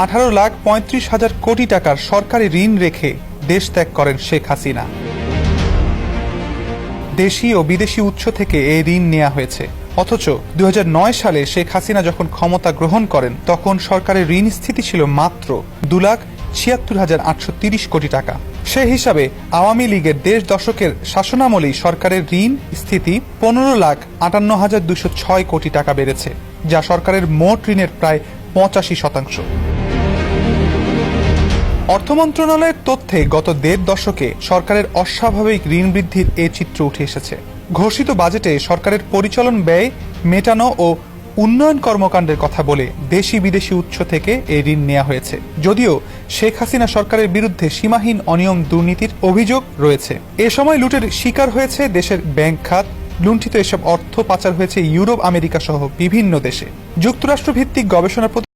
18,35,000 কোটি টাকার সরকারি ঋণ রেখে দেশ ত্যাগ করেন শেখ হাসিনা। দেশি ও বিদেশি উৎস থেকে এই ঋণ নেওয়া হয়েছে। অথচ 2009 সালে শেখ হাসিনা যখন ক্ষমতা গ্রহণ করেন তখন সরকারের ঋণ স্থিতি ছিল মাত্র 2,76,830 কোটি টাকা। সে হিসাবে আওয়ামী লীগের 10 দশকের শাসনামলেই সরকারের ঋণ স্থিতি 15,58,206 কোটি টাকা বেড়েছে, যা সরকারের মোট ঋণের প্রায় 85%। অর্থ মন্ত্রণালয়ের তথ্যে গত 1.5 দশকে সরকারের অস্বাভাবিক ঋণ বৃদ্ধির এ চিত্র উঠে এসেছে। ঘোষিত বাজেটে সরকারের পরিচালন ব্যয় মেটানো ও উন্নয়ন কর্মকাণ্ডের কথা বলে দেশি বিদেশি উৎস থেকে এই ঋণ নেওয়া হয়েছে। যদিও শেখ হাসিনা সরকারের বিরুদ্ধে সীমাহীন অনিয়ম দুর্নীতির অভিযোগ রয়েছে। এ সময় লুটের শিকার হয়েছে দেশের ব্যাংক খাত, লুণ্ঠিত এসব অর্থ পাচার হয়েছে ইউরোপ, আমেরিকা সহ বিভিন্ন দেশে। যুক্তরাষ্ট্র ভিত্তিক গবেষণা